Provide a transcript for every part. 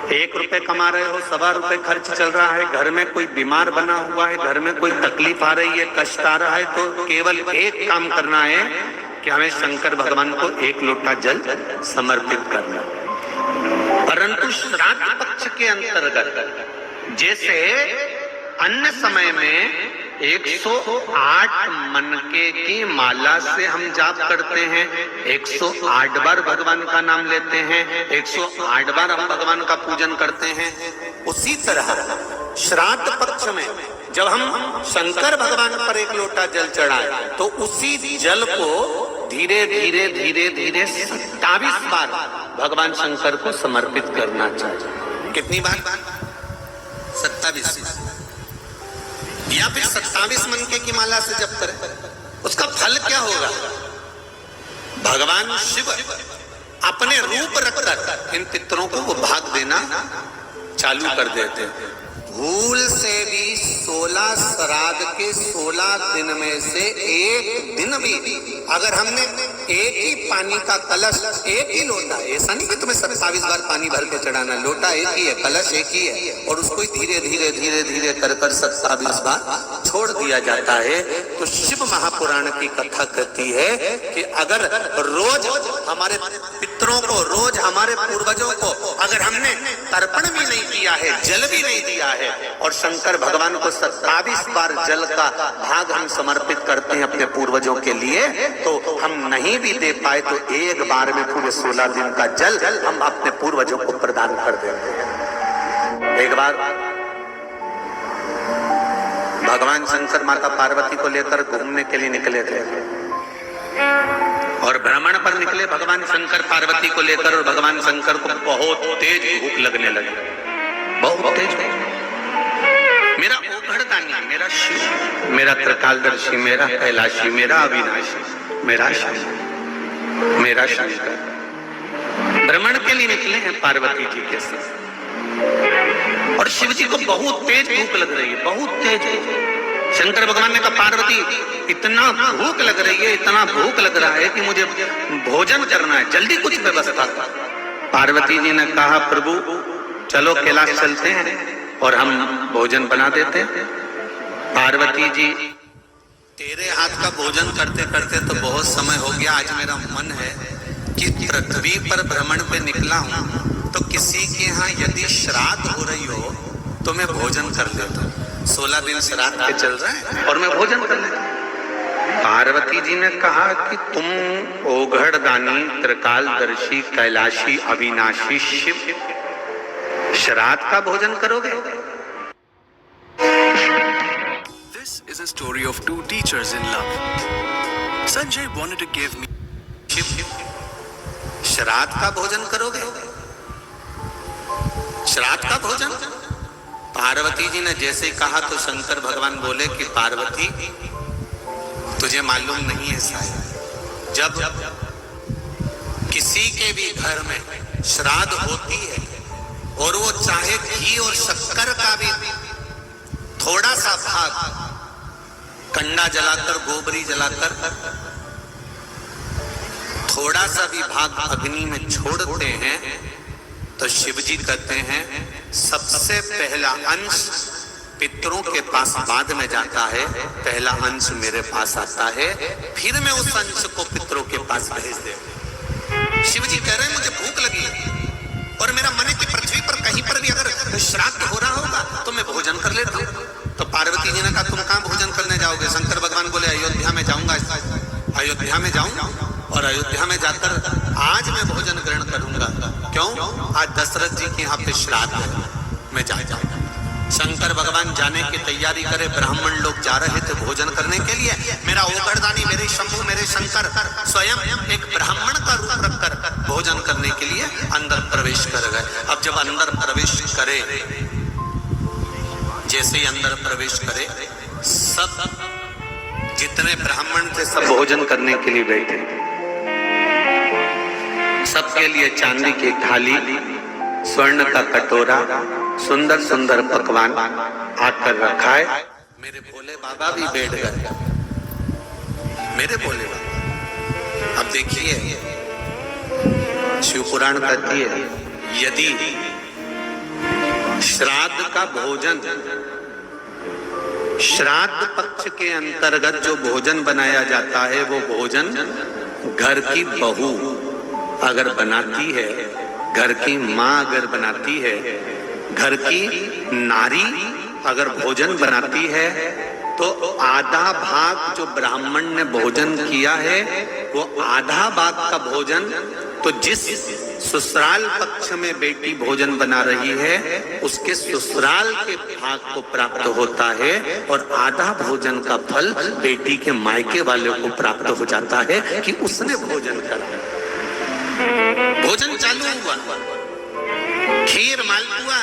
₹1 कमा रहे हो, ₹1.25 खर्च चल रहा है, घर में कोई बीमार बना हुआ है, घर में कोई तकलीफ आ रही है, कष्ट आ रहा है, तो केवल एक काम करना है कि हमें शंकर भगवान को 1 लोटा जल समर्पित करना। परंतु श्राद्ध पक्ष के अंतर्गत जैसे अन्य समय में 108 मनके की माला से हम जाप करते हैं, 108 बार भगवान का नाम लेते हैं, 108 बार हम भगवान का पूजन करते हैं, उसी तरह श्राद्ध पक्ष में जब हम शंकर भगवान पर 1 लोटा जल चढ़ाए तो उसी जल को धीरे धीरे धीरे धीरे 27 बार भगवान शंकर को समर्पित करना चाहिए। कितनी बार? 27 या फिर 27 मनके की माला से जप करें। उसका फल क्या होगा? भगवान शिव अपने रूप रखकर इन पितरों को वो भाग देना चालू कर देते हैं। भूल से भी 16 श्राद्ध के 16 दिन में से एक दिन भी अगर हमने एक ही पानी का कलश, एक ही लोटा, ऐसा नहीं कि तुम्हें 27 बार पानी भर के चढ़ाना, लोटा एक ही है, कलश एक ही है, और उसको धीरे धीरे धीरे धीरे कर 27 बार छोड़ दिया जाता है, तो शिव महापुराण की कथा कहती है कि अगर रोज हमारे पितरों को, रोज हमारे पूर्वजों को अगर हमने तर्पण भी नहीं किया है, जल भी नहीं दिया है, और शंकर भगवान को 27 बार जल का भाग हम समर्पित करते हैं अपने पूर्वजों के लिए, तो हम नहीं भी दे पाए तो एक बार में पूरे 16 दिन का जल हम अपने पूर्वजों को प्रदान कर देते हैं। एक बार भगवान शंकर माता पार्वती को लेकर घूमने के लिए निकले थे और भ्रमण पर निकले भगवान शंकर पार्वती को लेकर, और भगवान शंकर को बहुत तेज भूख लगने लगी, बहुत तेज। मेरा ओघड़दानी, मेरा शिव, मेरा त्रिकालदर्शी, मेरा कैलाशी, मेरा अविनाशी, मेरा शिव, मेरा शंकर भ्रमण के लिए निकले हैं पार्वती जी के साथ, और शिव जी को बहुत तेज भूख लग रही है, बहुत तेज। शंकर भगवान ने कहा, पार्वती इतना भूख लग रही है, इतना भूख लग रहा है कि मुझे भोजन करना है, जल्दी कुछ व्यवस्था कर। पार्वती जी ने कहा, प्रभु चलो कैलाश चलते हैं और हम भोजन बना देते हैं। पार्वती जी, तेरे हाथ का भोजन करते करते तो बहुत समय हो गया, आज मेरा मन है कि पृथ्वी पर भ्रमण पे निकला हूं तो किसी के यहाँ यदि श्राद्ध हो रही हो तो मैं भोजन कर लेता हूं। 16 दिन श्राद्ध के चल रहे हैं और मैं भोजन कर लेता हूं। पार्वती जी ने कहा कि तुम ओघड़दानी, त्रिकालदर्शी, कैलाशी, अविनाशी शिव श्राद्ध का भोजन करोगे? This is a story of two teachers in love. Sanjay wanted to give me श्राद्ध का भोजन करोगे? श्राद्ध का भोजन? पार्वती जी ने जैसे कहा तो शंकर भगवान बोले कि पार्वती तुझे मालूम नहीं है शायद, जब किसी के भी घर में श्राद्ध होती है और वो चाहे घी और शक्कर का भी थोड़ा सा भाग कंडा जलाकर, गोबरी जलाकर थोड़ा सा भी भाग अग्नि में छोड़ते हैं तो शिव जी कहते हैं सबसे पहला अंश पितरों के पास बाद में जाता है, पहला अंश मेरे पास आता है, फिर मैं उस अंश को पितरों के पास भेज दे। शिव जी कह रहे हैं मुझे भूख लगी और मेरा मन है कि पृथ्वी पर कहीं पर भी अगर श्राद्ध हो रहा होगा तो मैं भोजन कर लेता हूँ। तो पार्वती जी ने कहा तुम कहाँ भोजन करने जाओगे? शंकर भगवान बोले अयोध्या में जाऊंगा, अयोध्या में जाऊंगा और अयोध्या में जाकर आज मैं भोजन ग्रहण करूंगा। क्यों? आज दशरथ जी के यहाँ पे श्राद्ध है, मैं जाऊंगा। शंकर भगवान जाने की तैयारी करे, ब्राह्मण लोग जा रहे थे भोजन करने के लिए। मेरा ओघड़दानी, मेरे शंभु, मेरे शंकर स्वयं एक ब्राह्मण का रूप रखकर भोजन करने के लिए अंदर प्रवेश कर गए। अब जब अंदर प्रवेश करे, जैसे ही अंदर प्रवेश करे, सब जितने ब्राह्मण थे सब भोजन करने के लिए बैठे। सबके लिए चांदी की थाली, स्वर्ण का कटोरा, सुंदर सुंदर पकवान आकर रखा है। मेरे भोले बाबा भी बैठ गए, मेरे भोले बाबा। अब देखिए शिव पुराण कहती है यदि श्राद्ध का भोजन, श्राद्ध पक्ष के अंतर्गत जो भोजन बनाया जाता है वो भोजन घर की बहू अगर बनाती है, घर की माँ अगर बनाती है, घर की नारी अगर भोजन बनाती है तो आधा भाग जो ब्राह्मण ने भोजन किया है वो आधा भाग का भोजन तो जिस ससुराल पक्ष में बेटी भोजन बना रही है उसके ससुराल के भाग को प्राप्त होता है और आधा भोजन का फल बेटी के मायके वाले को प्राप्त हो जाता है कि उसने भोजन करा। भोजन चालू हुआ, खीर मालपुआ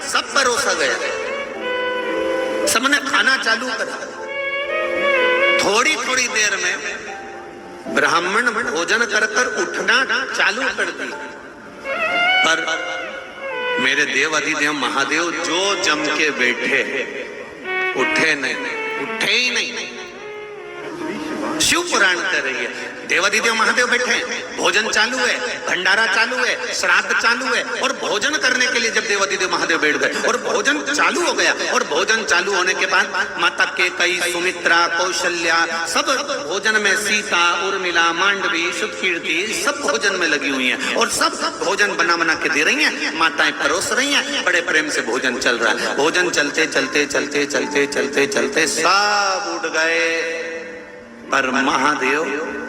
सब परोसा गया, सबने खाना चालू करा। थोड़ी थोड़ी देर में ब्राह्मण भोजन कर उठना चालू कर दी, पर मेरे देव अधिदेव महादेव जो जम के बैठे उठे नहीं, उठे ही नहीं। शिव पुराण कर रही है, देवाधिदेव महादेव बैठे, भोजन चालू है, भंडारा चालू है, श्राद्ध चालू है और भोजन करने के लिए जब देवाधिदेव महादेव बैठ गए और भोजन चालू हो गया और भोजन चालू होने के बाद माता केकई, सुमित्रा, कौशल्या सब भोजन में, सीता, उर्मिला, मांडवी, सुतकीर्ति सब भोजन में लगी हुई हैं और सब भोजन बना बना के दे रही हैं, माताएं परोस रही हैं, बड़े प्रेम से भोजन चल रहा है। भोजन चलते चलते चलते चलते चलते चलते सब उठ गए पर महादेव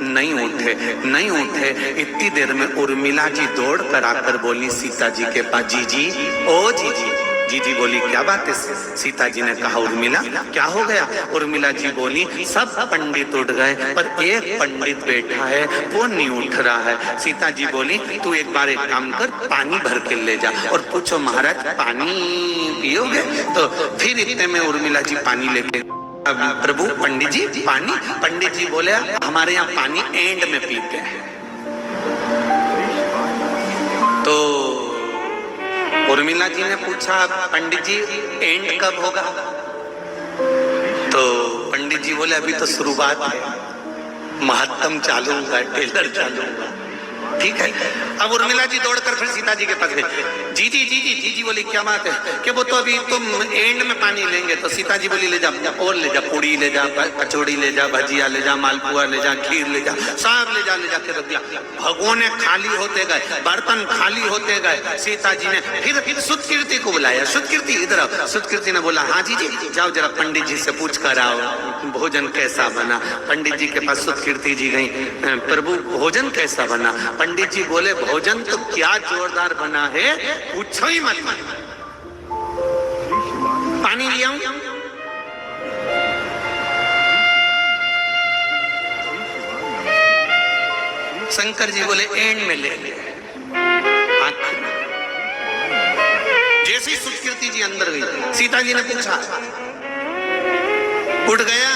नहीं उठे, नहीं उठे। इतनी देर में उर्मिला जी दौड़ कर आकर बोली सीता जी के पास, जीजी, ओ जीजी। जीजी बोली क्या बात है? सीता जी ने कहा उर्मिला क्या हो गया? उर्मिला जी बोली सब पंडित उठ गए पर एक पंडित बैठा है वो नहीं उठ रहा है। सीता जी बोली तू एक बार एक काम कर, पानी भर के ले जा और पूछो महाराज पानी पियोगे? तो फिर इतने में उर्मिला जी पानी लेके, प्रभु पंडित जी पानी? पंडित जी बोले हमारे यहाँ पानी एंड में पीते हैं। तो उर्मिला जी ने पूछा पंडित जी एंड कब होगा? तो पंडित जी बोले अभी तो शुरुआत है, महत्तम चालू होगा, टेलर चालू होगा। ठीक है। अब उर्मिला जी दौड़कर फिर सीता जी के पास गए, जीजी जीजी। जीजी बोली क्या बात है? कि वो तो अभी तुम एंड में पानी लेंगे। तो सीता जी बोली ले जा और ले जा, पूड़ी ले जा, कचौड़ी ले जा, भजिया ले जा, मालपुआ ले जा, खीर ले जा, सब ले जा के रख दिया। भगोने खाली होते गए, बर्तन खाली होते गए। सीता जी ने फिर सुतकीर्ति को बुलाया, सुतकीर्ति इधर आओ। सुतकीर्ति ने बोला हाँ जीजी जाओ जरा पंडित जी से पूछ कर आओ भोजन कैसा बना। पंडित जी के पास सुतकीर्ति जी गई, प्रभु भोजन कैसा बना? पंडित जी बोले भोजन तो क्या जोरदार बना है, पूछो ही मत। पानी ले आऊं? शंकर जी बोले एंड में ले। जैसे ही सुतकीर्ति जी अंदर गई, सीता जी ने पूछा उठ गया?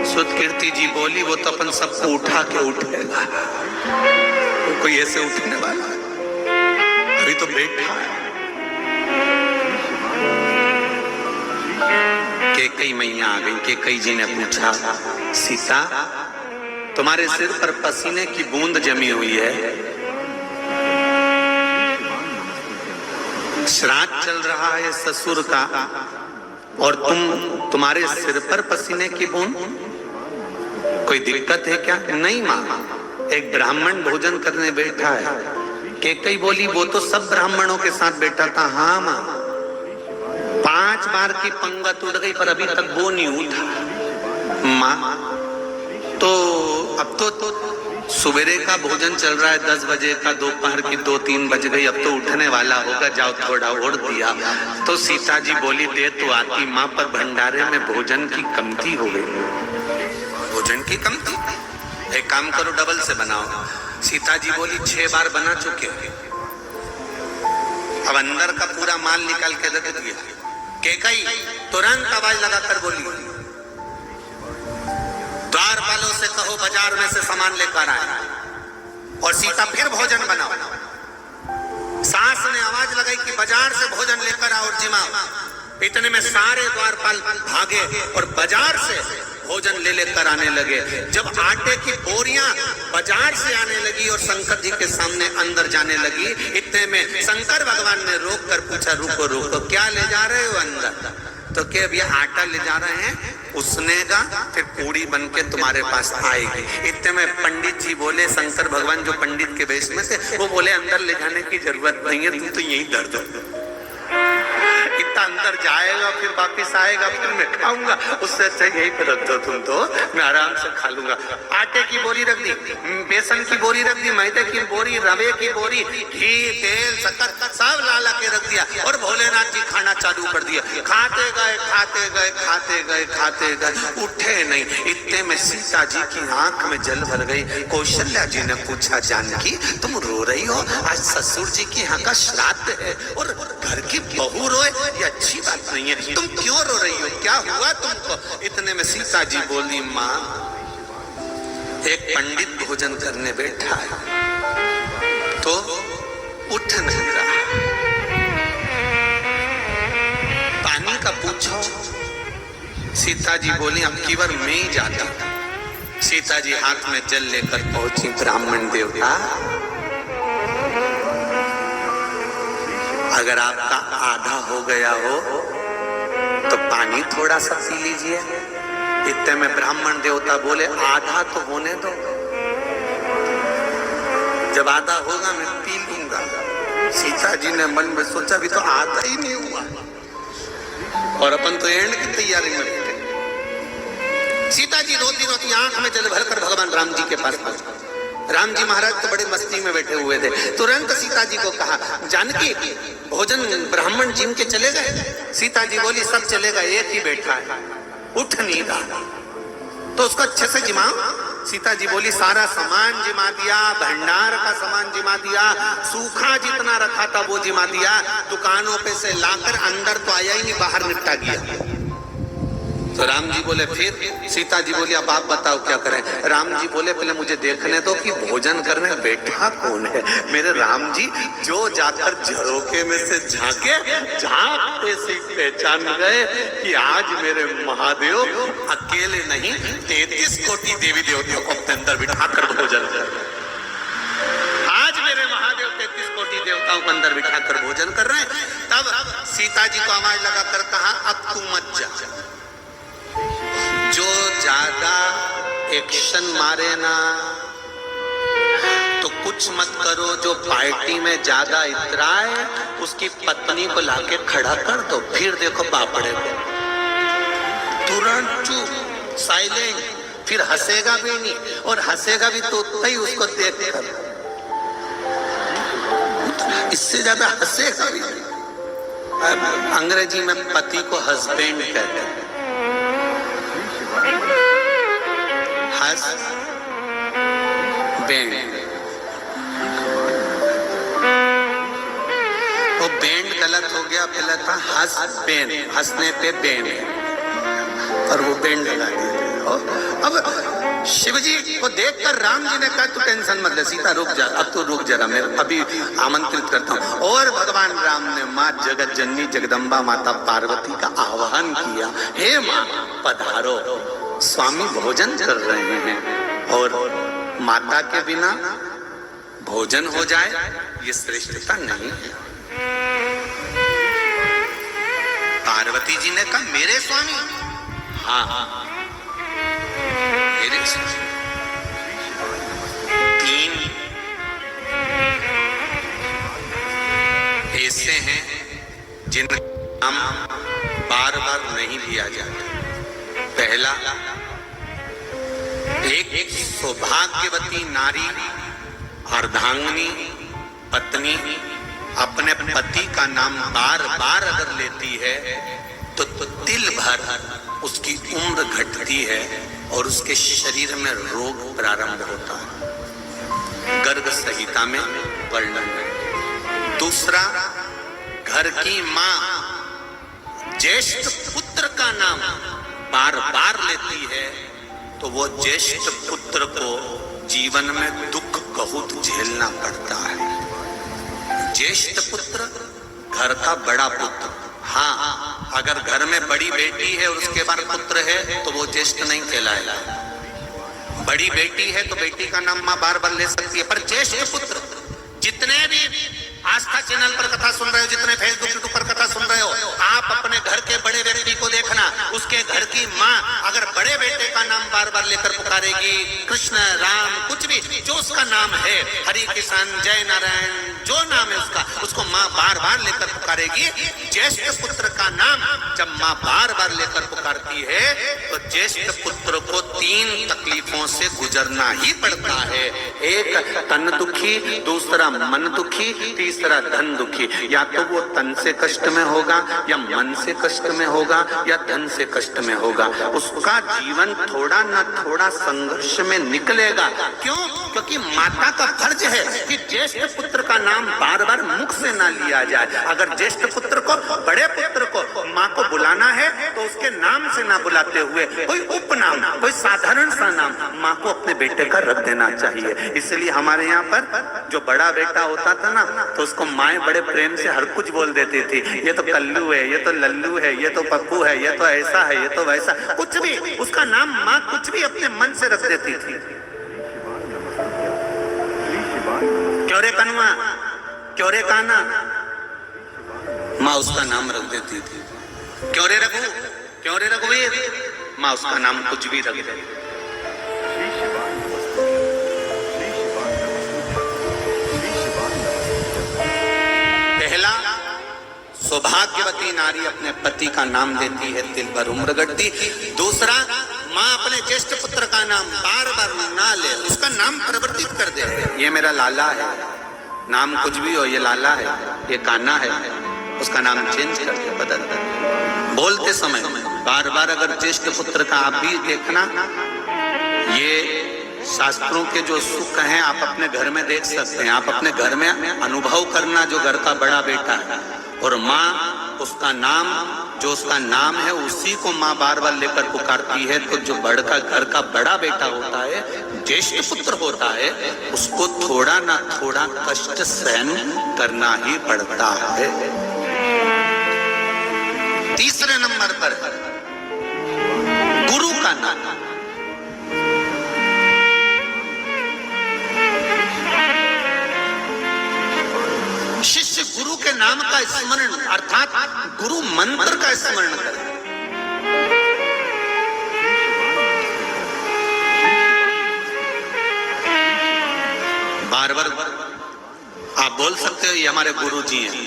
सुतकीर्ति जी बोली वो तो अपन सबको उठा के उठेगा, कोई ऐसे उठने वाला अभी तो बैठा है। केकई मैया आ गई। केकई जी ने पूछा सीता तुम्हारे सिर पर पसीने की बूंद जमी हुई है, श्राद्ध चल रहा है ससुर का और तुम्हारे सिर पर पसीने की बूंद, कोई दिक्कत है क्या? नहीं माँ, एक ब्राह्मण भोजन करने बैठा है। केकई बोली वो तो सब ब्राह्मणों के साथ बैठा था। हाँ माँ, 5 बार की पंगत उड़ गई पर अभी तक वो नहीं उठा। माँ तो अब तो सवेरे का भोजन चल रहा है 10 बजे का, दोपहर की 2-3 बज गई, अब तो उठने वाला होगा, जाओ थोड़ा और दिया। तो सीता जी बोली दे तो आती माँ, पर भंडारे में भोजन की कमती हो गई। भोजन की कमती? एक काम करो डबल से बनाओ। सीता जी बोली 6 बार बना चुके, अब अंदर का पूरा माल निकाल के रख दिया। केकई तुरंत आवाज लगाकर बोली द्वारपालों से कहो बाजार में से सामान लेकर आए और सीता फिर भोजन बनाओ। सास ने आवाज लगाई कि बाजार से भोजन लेकर आओ और जिमाओ। इतने में सारे द्वारपाल भागे और बाजार से भोजन ले लेकर आने लगे। जब आटे की बोरियां बाजार से आने लगी और शंकर जी के सामने अंदर जाने लगी, इतने में शंकर भगवान ने रोक कर पूछा, रुको रुको, क्या ले जा रहे हो अंदर? तो क्या अब ये आटा ले जा रहे हैं, उसनेगा फिर पूड़ी बन के तुम्हारे पास आएगी। इतने में पंडित जी बोले, शंकर भगवान जो पंडित के वेश में थे, वो बोले अंदर ले जाने की जरूरत नहीं है, तुम तो यही दर्द इतना अंदर जाएगा फिर वापिस आएगा, फिर मैं खाऊंगा, उससे अच्छा यही पर रख दो तुम, तो मैं आराम से खा लूंगा। आटे की बोरी रख दी, बेसन की बोरी रख दी, मैदे की बोरी, रवे की बोरी, घी, तेल, शक्कर सब ला के रख दिया और भोलेनाथ जी खाना चालू कर दिया। खाते गए खाते गए खाते गए खाते गए, उठे नहीं। इतने में सीता जी की आंख में जल भर गई। कौशल्या जी ने पूछा, जानकी तुम रो रही हो? आज ससुर जी की यहाँ का श्राद्ध है और घर की बहू रोए, ये अच्छी बात नहीं है, तुम क्यों रो रही हो, क्या हुआ तुमको? इतने में सीता जी बोली, माँ एक पंडित भोजन करने बैठा है तो उठ नहीं रहा, पानी का पूछो। सीता जी बोली, अब की बार मैं ही जाता हूं। सीता जी हाथ में जल लेकर पहुंची। ब्राह्मण देवता, अगर आपका आधा हो गया हो तो पानी थोड़ा सा पी लीजिए। इतने में ब्राह्मण देवता बोले, आधा तो होने दो, जब आधा होगा मैं पी लूंगा। सीता जी ने मन में सोचा, भी तो आधा ही नहीं हुआ और अपन तो एंड की तैयारी में बैठे। सीता जी रोती आंख में जल भरकर भगवान राम जी के पास पहुंचे। राम जी महाराज तो बड़े मस्ती में बैठे हुए थे। तुरंत सीता जी को कहा, जानकी भोजन ब्राह्मण जिम के चले गए? सीता जी बोली, सब चले गए, एक ही बैठा है, उठ नहीं रहा, तो उसको अच्छे से जिमाओ। सीता जी बोली, सारा सामान जिमा दिया, भंडार का सामान जिमा दिया, सूखा जितना रखा था वो जिमा दिया, दुकानों पे से लाकर अंदर तो आया ही नहीं, बाहर निपटा गया। तो राम जी बोले फिर? सीता जी बोली, अब आप बताओ क्या करें? राम जी बोले, पहले मुझे देखने दो कि भोजन करने बैठा कौन है। मेरे राम जी जो जाकर झरोके में से झांकते से पहचान गए कि आज मेरे महादेव अकेले नहीं, 33 कोटि देवी देवताओं को अपने अंदर बिठाकर भोजन कर, आज मेरे महादेव 33 कोटि देवताओं को अंदर बिठाकर भोजन कर रहे हैं। तब सीता जी को आवाज लगाकर कहा, अब तू मत जा, जो ज्यादा एक्शन मारे ना तो कुछ मत करो, जो पार्टी में ज्यादा इतराए उसकी पत्नी को लाके खड़ा कर दो, फिर देखो बापड़े को। तुरंत चुप, साइलेंट, फिर हंसेगा भी नहीं, और हंसेगा भी तो ही उसको देख कर, इससे ज्यादा हंसेगा भी नहीं। अंग्रेजी में पति को हस्बैंड कहते हैं। बैंड, वो बैंड गलत हो गया, पहले था हस्बैंड, हंसने पे बैंड, और वो बैंड लगा दिया। अब शिव जी को देखकर राम जी ने कहा, तू टेंशन मत ले सीता, रुक जा, अब तू रुक जरा, मैं अभी आमंत्रित करता हूँ। और भगवान राम ने माँ जगत जननी जगदम्बा माता पार्वती का आह्वान किया, हे माँ पधारो, स्वामी भोजन कर रहे हैं और माता के बिना भोजन हो जाए ये श्रेष्ठता नहीं है। पार्वती जी ने कहा, मेरे स्वामी? हाँ, मेरे स्वामी। 3 ऐसे हैं जिनका नाम बार बार नहीं लिया जाता। पहला, एक सौभाग्यवती नारी अर्धांगिनी पत्नी अपने पति का नाम बार बार अगर लेती है तो तिल भर उसकी उम्र घटती है और उसके शरीर में रोग प्रारंभ होता है। गर्ग संहिता में वर्णन है। दूसरा, घर की माँ ज्येष्ठ पुत्र का नाम बार बार लेती है तो वो ज्येष्ठ पुत्र को जीवन में दुख बहुत झेलना पड़ता है। ज्येष्ठ पुत्र घर का बड़ा पुत्र, हाँ, अगर घर में बड़ी बेटी है और उसके बाद पुत्र है तो वो ज्येष्ठ नहीं कहलाएगा। बड़ी बेटी है तो बेटी का नाम मां बार बार ले सकती है, पर ज्येष्ठ पुत्र, जितने भी आस्था चैनल पर कथा सुन रहे हो, जितने फेसबुक यूट्यूब पर कथा सुन रहे हो, आप अपने घर के बड़े व्यक्ति को देखना, उसके घर की माँ अगर बड़े बेटे का नाम बार बार लेकर पुकारेगी, कृष्ण राम कुछ भी जो उसका नाम है, हरि किशन जय नारायण जो नाम है उसका, उसको माँ बार बार लेकर पुकारेगी। ज्येष्ठ पुत्र का नाम जब माँ बार बार लेकर पुकारती है तो ज्येष्ठ पुत्र को 3 तकलीफों से गुजरना ही पड़ता है। एक तन दुखी, दूसरा मन दुखी, तीसरा धन दुखी। या तो वो तन से कष्ट में होगा, या मन से कष्ट में होगा, या धन से कष्ट में होगा। उसका जीवन थोड़ा न थोड़ा संघर्ष में निकलेगा। क्यों? क्योंकि माता का फर्ज है कि ज्येष्ठ पुत्र का नाम बार बार मुख से ना लिया जाए। अगर ज्येष्ठ पुत्र को, बड़े पुत्र को माँ को बुलाना है तो उसके नाम से ना बुलाते हुए कोई उपनाम, कोई साधारण सा नाम माँ को अपने बेटे का रख देना चाहिए। इसलिए हमारे यहाँ पर जो बड़ा बेटा होता था ना, तो उसको माएं बड़े प्रेम से हर कुछ बोल देती थी, ये तो कल्लू है, ये तो लल्लू है, ये तो पप्पू है, ये तो ऐसा है, ये तो वैसा, कुछ भी उसका नाम माँ कुछ भी अपने मन से रख देती थी। क्यों रे कनुआ, क्यों रे काना, माँ उसका नाम रख देती थी। क्यों रे रघु, क्यों रे रघुवीर, माँ उसका नाम कुछ भी रख देती। पहला, सौभाग्यवती नारी अपने पति का नाम देती है, तिल भर उम्र गढ़ती। दूसरा, माँ अपने ज्येष्ठ पुत्र का नाम बार बार ना ले, उसका नाम परिवर्तित कर दे। ये मेरा लाला है, नाम कुछ भी हो, ये लाला है, ये कान्हा है, उसका नाम चेंज कर दे, बदल दे। बोलते समय बार बार अगर ज्येष्ठ पुत्र का आप भी देखना, ये शास्त्रों के जो सुख हैं आप अपने घर में देख सकते हैं। आप अपने घर में अनुभव करना, जो घर का बड़ा बेटा है और माँ उसका नाम, जो उसका नाम है उसी को माँ बार बार लेकर पुकारती है, तो जो बड़का घर का बड़ा बेटा होता है, ज्येष्ठ पुत्र होता है, उसको थोड़ा ना थोड़ा कष्ट सहन करना ही पड़ता है। तीसरे नंबर पर गुरु का नाम। शिष्य गुरु के नाम का स्मरण अर्थात गुरु मंत्र का स्मरण करे। बार बार आप बोल सकते हो ये हमारे गुरु जी हैं,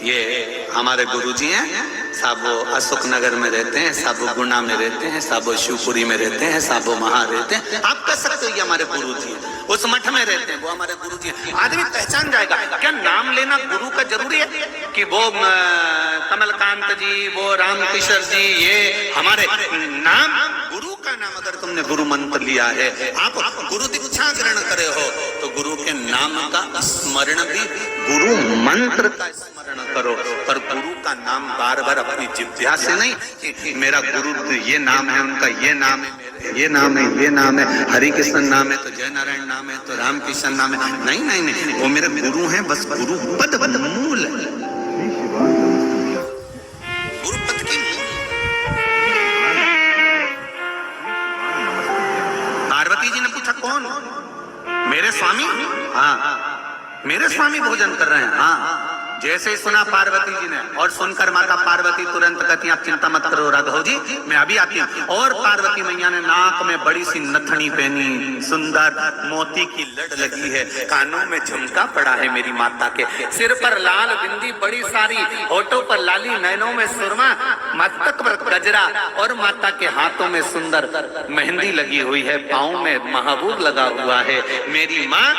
ये हमारे गुरु जी हैं, साहब वो अशोक नगर में रहते हैं, साहब वो गुना में रहते हैं, साहब वो शिवपुरी में रहते हैं, साहब वो वहां रहते हैं। आप कह सकते हो ये हमारे गुरु जी हैं, उस मठ में रहते हैं, वो हमारे गुरु जी हैं। आदमी पहचान जाएगा। क्या नाम लेना गुरु का जरूरी है कि वो कमलकांत जी, वो रामकिशोर जी, ये हमारे नाम? गुरु का नाम अगर तुमने गुरु मंत्र लिया है, आप गुरु दीक्षा ग्रहण करे हो, तो गुरु के नाम का स्मरण भी गुरु मंत्र का स्मरण करो। पर गुरु का नाम बार बार अपनी जिह्वा से नहीं कि मेरा गुरु ये नाम है, उनका ये नाम है, ये नाम है, ये नाम है, हरि कृष्ण नाम है, तो जय नारायण नाम है, तो राम कृष्ण नाम है। नहीं नहीं नहीं, वो मेरे गुरु हैं, बस गुरु पद मूल है, गुरु पद की मूल। पार्वती जी ने पूछा कौन? मेरे स्वामी। हाँ, मेरे स्वामी भोजन कर रहे हैं। हाँ, जैसे ही सुना पार्वती जी ने, और सुनकर माता पार्वती तुरंत कहती आप चिंता मत करो राघव जी, मैं अभी आती हूँ। और पार्वती मैया ने नाक में बड़ी सी नथनी पहनी, सुंदर मोती की लड़ लगी है, कानों में झुमका पड़ा है मेरी माता के, सिर पर लाल बिंदी बड़ी सारी, होठों पर लाली, नैनों में सुरमा, मस्तक पर गजरा, और माता के हाथों में सुंदर मेहंदी लगी हुई है, पाँव में महाबूब लगा हुआ है। मेरी माँ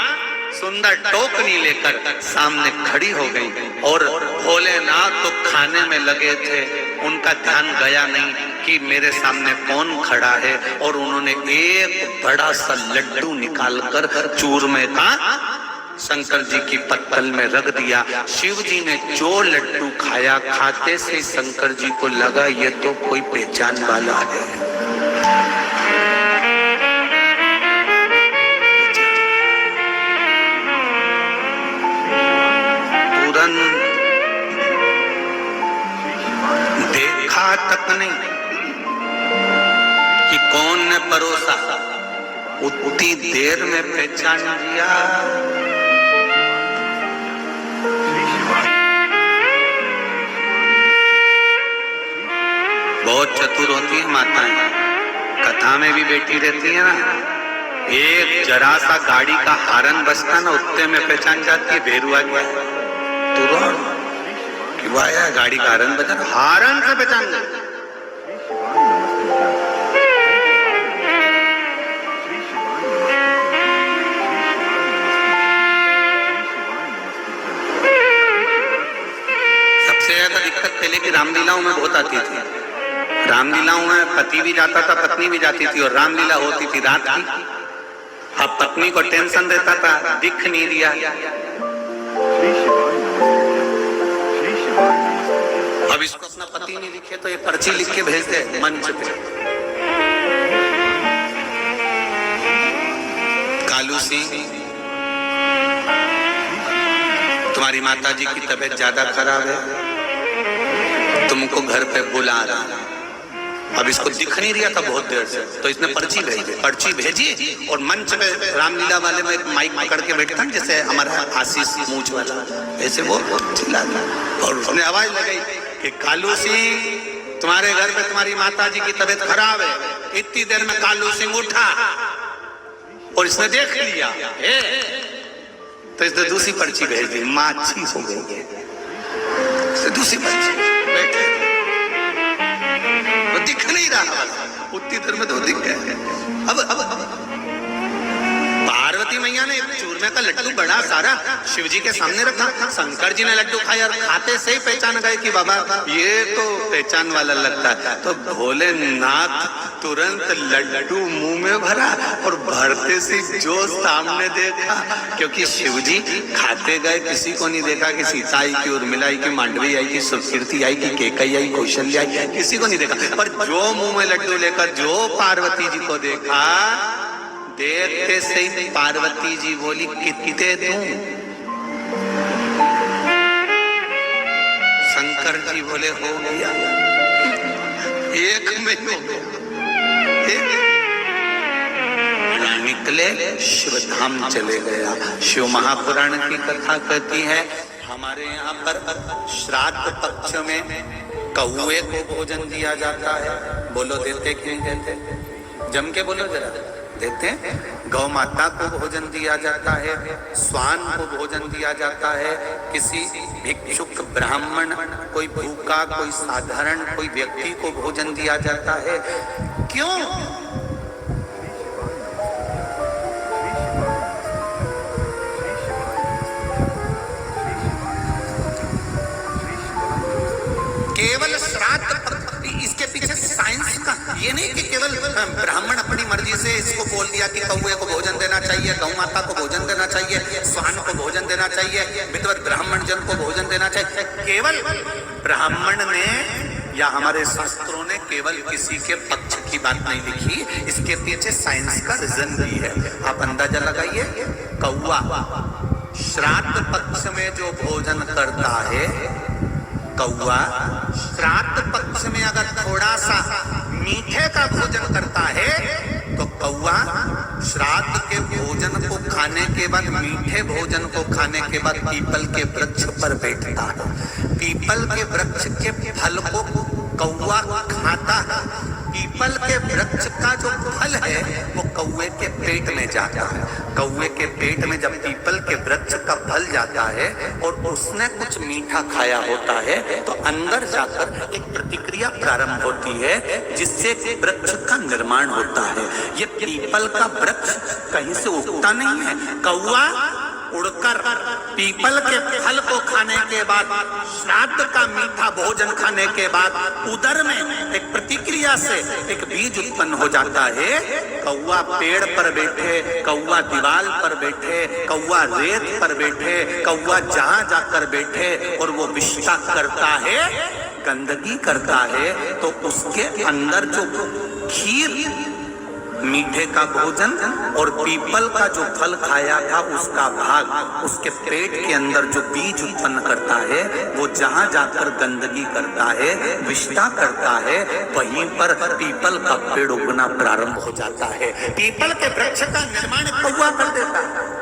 सुंदर टोकनी लेकर सामने खड़ी हो गई, और भोलेनाथ तो खाने में लगे थे, उनका ध्यान गया नहीं कि मेरे सामने कौन खड़ा है, और उन्होंने एक बड़ा सा लड्डू निकालकर चूरमे का शंकर जी की पत्तल में रख दिया। शिव जी ने जो लड्डू खाया, खाते से शंकर जी को लगा ये तो कोई पहचान वाला है। देखा तक नहीं कि कौन ने परोसा, उतनी देर में पहचान लिया। बहुत चतुर होती है माताएं, कथा में भी बैठी रहती है ना, एक जरा सा गाड़ी का हारन बजता ना, उतने में पहचान जाती है भेरू आ गया, तुरंत क्यों आया, गाड़ी का हारन बजा, हारन से पहचान जाती। सबसे ज्यादा दिक्कत पहले की रामलीलाओं में बहुत आती थी। रामलीलाओं में पति भी जाता था, पत्नी भी जाती थी, और रामलीला होती थी रात की। अब पत्नी को टेंशन रहता था, दिख नहीं दिया। अब इसको अपना पति नहीं दिखे तो ये पर्ची लिख के भेज दे मंच पे, कालू सिंह तुम्हारी माता जी की तबीयत ज्यादा खराब है, तुमको घर पे बुला रहा। अब इसको दिख नहीं रहा था बहुत देर से, तो इसने पर्ची भेजी, पर्ची भेजी और मंच पे रामलीला वाले में एक माइक पकड़ के बैठता ना, जैसे हमारा आशीष मूंछ वाला, ऐसे वो चिल्ला, और उसने आवाज लगाई कि कालू सिंह तुम्हारे घर पे तुम्हारी माता जी की तबीयत खराब है। इतनी देर में कालू सिंह उठा और इसने देख लिया, तो इसने दूसरी पर्ची भेज दी, माछी हो गई, दूसरी पर्ची बैठे, वो दिख नहीं रहा, उतनी देर में तो दिख गया। अब पार्वती मैया ने एक चूरमे का लड्डू बड़ा सारा शिव जी के सामने रखा, शंकर जी ने लड्डू खाया और खाते से ही पहचान गए कि बाबा ये तो पहचान वाला लगता है। तो भोलेनाथ तुरंत लड्डू मुंह में भरा और भरते से जो सामने देखा, क्योंकि शिव जी खाते गए, किसी को नहीं देखा कि सीता आई, कि उर्मिला आई, कि मांडवी आई, कि सुकीर्ति आई, कि केकई आई, कौशल्या आई, किसी को नहीं देखा। पर जो मुंह में लड्डू लेकर जो पार्वती जी को देखा, देखते से ही पार्वती जी बोली कितने दूं? शंकर जी बोले हो गया, एक में हो गया। निकले शिव धाम चले गया। शिव महापुराण की कथा कहती है, हमारे यहाँ पर श्राद्ध पक्ष में कौए को भोजन दिया जाता है। बोलो देते कि नहीं देते? जम के बोलो जरा, देते हैं। गौ माता को भोजन दिया जाता है, स्वान को भोजन दिया जाता है, किसी भिक्षुक ब्राह्मण, कोई भूखा, कोई साधारण कोई व्यक्ति को भोजन दिया जाता है। क्यों? केवल श्राद्ध, इसके पीछे साइंस का ये नहीं कि केवल ब्राह्मण अपनी मर्जी से इसको बोल दिया कि कौए को भोजन देना चाहिए, गौ माता को भोजन देना चाहिए, स्वान को भोजन देना चाहिए, विद्वत ब्राह्मण जन को भोजन देना चाहिए। केवल ब्राह्मण ने या हमारे शास्त्रों ने केवल किसी के पक्ष की बात नहीं लिखी, इसके पीछे साइंस का रीजन भी है। आप अंदाजा लगाइए, कौआ श्राद्ध पक्ष में जो भोजन करता है, कौआ श्राद्ध पक्ष में अगर थोड़ा सा मीठे का भोजन करता है, तो कौआ श्राद्ध के भोजन को खाने के बाद, मीठे भोजन को खाने के बाद पीपल के वृक्ष पर बैठता है। पीपल के वृक्ष के फल को कौआ खाता है। पीपल के वृक्ष का जो फल है वो कौए के पेट में जाता है। कौए के पेट में जब पीपल के वृक्ष का फल जाता है और उसने कुछ मीठा खाया होता है, तो अंदर जाकर एक प्रतिक्रिया प्रारंभ होती है जिससे वृक्ष का निर्माण होता है। ये पीपल का वृक्ष कहीं से उगता नहीं है। कौआ उड़कर पीपल के फल को खाने के बाद, श्राद्ध का मीठा भोजन खाने के बाद, उदर में एक प्रतिक्रिया से एक बीज उत्पन्न हो जाता है। कौआ पेड़ पर बैठे, कौआ दीवार पर बैठे, कौआ रेत पर बैठे, कौआ जहां जाकर बैठे और वो विष्ठा करता है, गंदगी करता है, तो उसके अंदर जो खीर मीठे का भोजन और पीपल का जो फल खाया था उसका भाग उसके पेट के अंदर जो बीज उत्पन्न करता है वो जहां जाकर गंदगी करता है, विषता करता है, वहीं पर पीपल का पेड़ उगना प्रारंभ हो जाता है। पीपल के वृक्ष का निर्माण कौवा कर देता है।